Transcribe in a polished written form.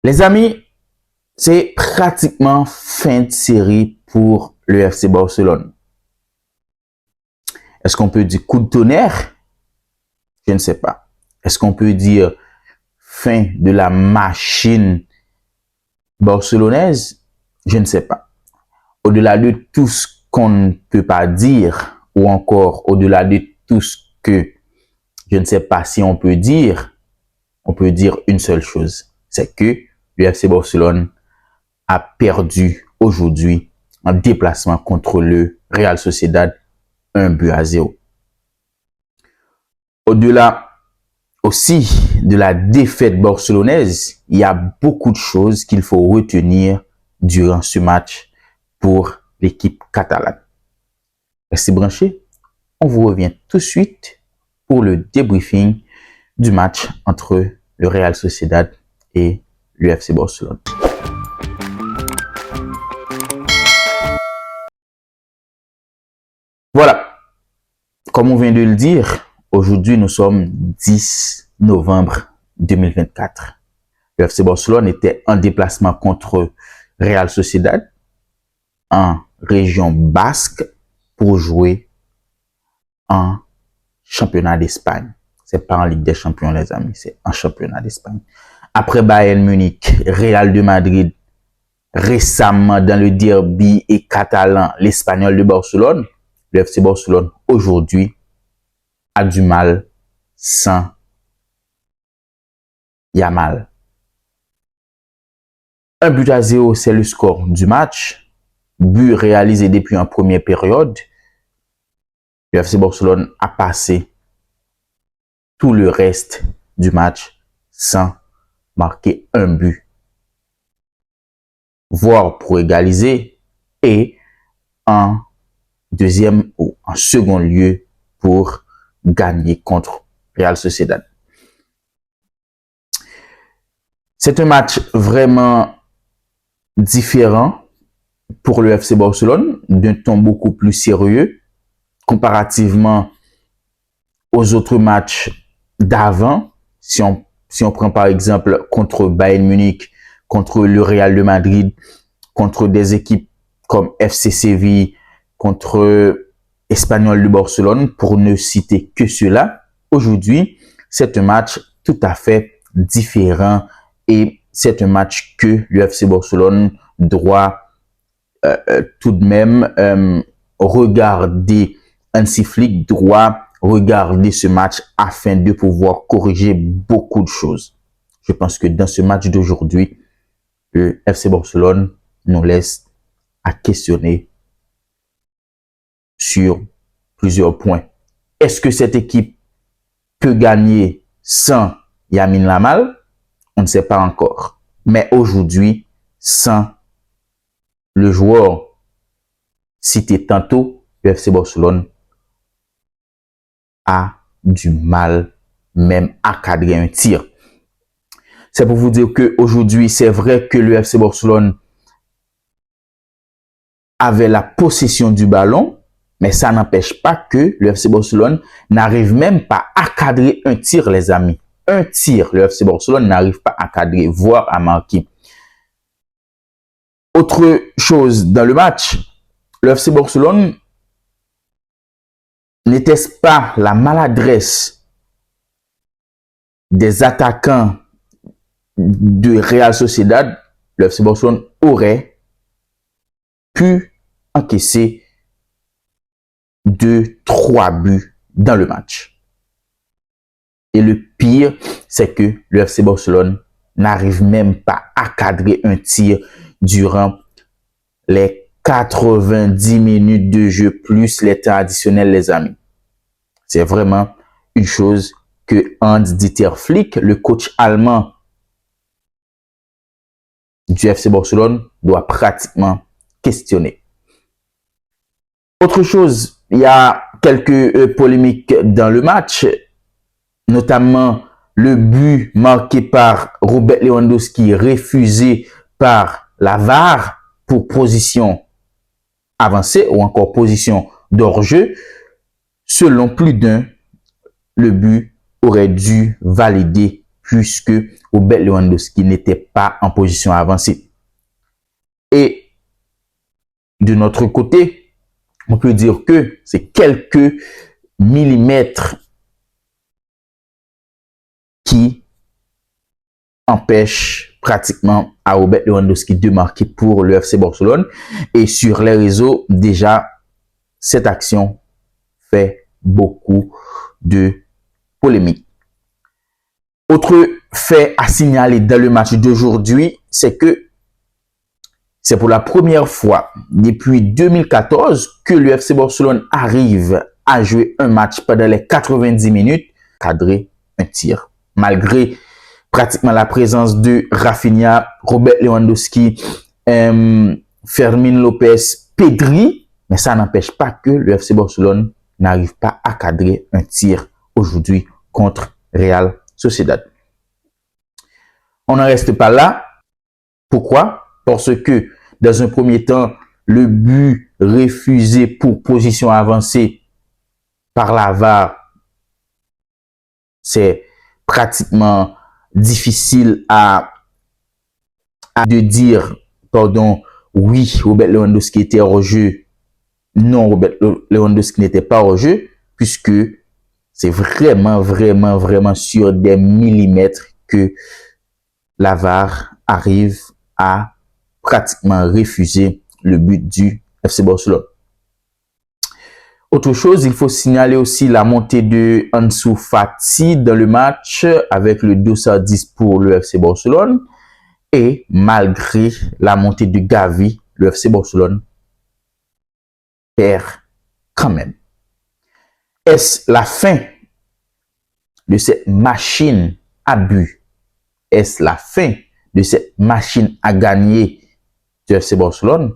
Les amis, c'est pratiquement fin de série pour le FC Barcelone. Est-ce qu'on peut dire coup de tonnerre? Je ne sais pas. Est-ce qu'on peut dire fin de la machine barcelonaise? Je ne sais pas. Au-delà de tout ce qu'on ne peut pas dire, ou encore au-delà de tout ce que je ne sais pas si on peut dire une seule chose. C'est que le FC Barcelone a perdu aujourd'hui en déplacement contre le Real Sociedad 1-0. Au-delà aussi de la défaite barcelonaise, il y a beaucoup de choses qu'il faut retenir durant ce match pour l'équipe catalane. Restez branchés, on vous revient tout de suite pour le débriefing du match entre le Real Sociedad et le FC Barcelone. Voilà, comme on vient de le dire, aujourd'hui nous sommes 10 novembre 2024. Le FC Barcelone était en déplacement contre Real Sociedad en région basque pour jouer en championnat d'Espagne. C'est pas en Ligue des Champions les amis, c'est en championnat d'Espagne. Après Bayern Munich, Real de Madrid, récemment dans le derby et catalan, l'Espagnol de Barcelone, le FC Barcelone aujourd'hui a du mal sans Yamal. 1-0, c'est le score du match. But réalisé depuis en première période. Le FC Barcelone a passé tout le reste du match sans marquer un but. Voire pour égaliser et en deuxième ou en second lieu pour gagner contre Real Sociedad. C'est un match vraiment différent pour le FC Barcelone, d'un ton beaucoup plus sérieux comparativement aux autres matchs d'avant. Si on prend par exemple contre Bayern Munich, contre le Real de Madrid, contre des équipes comme FC Séville, contre Espanyol de Barcelone, pour ne citer que cela. Aujourd'hui, c'est un match tout à fait différent et c'est un match que le FC Barcelone doit tout de même regarder. Hansi Flick doit regarder ce match afin de pouvoir corriger beaucoup de choses. Je pense que dans ce match d'aujourd'hui, le FC Barcelone nous laisse à questionner sur plusieurs points. Est-ce que cette équipe peut gagner sans Lamine Yamal? On ne sait pas encore. Mais aujourd'hui, sans le joueur cité tantôt, le FC Barcelone a du mal même à cadrer un tir. C'est pour vous dire qu'aujourd'hui, c'est vrai que le FC Barcelone avait la possession du ballon, mais ça n'empêche pas que le FC Barcelone n'arrive même pas à cadrer un tir, les amis. Un tir, le FC Barcelone n'arrive pas à cadrer, voire à marquer. Autre chose dans le match, le FC Barcelone, n'était-ce pas la maladresse des attaquants de Real Sociedad, le FC Barcelone aurait pu encaisser 2-3 buts dans le match. Et le pire, c'est que le FC Barcelone n'arrive même pas à cadrer un tir durant les 90 minutes de jeu plus les temps additionnels, les amis. C'est vraiment une chose que Hans-Dieter Flick, le coach allemand du FC Barcelone, doit pratiquement questionner. Autre chose, il y a quelques polémiques dans le match, notamment le but marqué par Robert Lewandowski, refusé par la VAR pour position avancée ou encore position d'hors-jeu. Selon plus d'un, le but aurait dû valider puisque Robert Lewandowski n'était pas en position avancée. Et de notre côté, on peut dire que c'est quelques millimètres qui empêchent pratiquement à Robert Lewandowski de marquer pour le FC Barcelone. Et sur les réseaux, déjà, cette action fait beaucoup de polémique. Autre fait à signaler dans le match d'aujourd'hui, c'est que c'est pour la première fois depuis 2014 que le FC Barcelone arrive à jouer un match pendant les 90 minutes, cadrer un tir. Malgré pratiquement la présence de Rafinha, Robert Lewandowski, Fermin Lopez, Pedri, mais ça n'empêche pas que le FC Barcelone n'arrive pas à cadrer un tir aujourd'hui contre Real Sociedad. On n'en reste pas là. Pourquoi? Parce que dans un premier temps, le but refusé pour position avancée par la VAR, c'est pratiquement difficile de dire, pardon, oui, Robert Lewandowski était hors jeu. Non, Robert Lewandowski n'était pas hors jeu, puisque c'est vraiment sur des millimètres que la VAR arrive à pratiquement refuser le but du FC Barcelone. Autre chose, il faut signaler aussi la montée de Ansu Fati dans le match avec le 210 pour le FC Barcelone. Et malgré la montée de Gavi, le FC Barcelone perd quand même. Est-ce la fin de cette machine à but? Est-ce la fin de cette machine à gagner du FC Barcelone?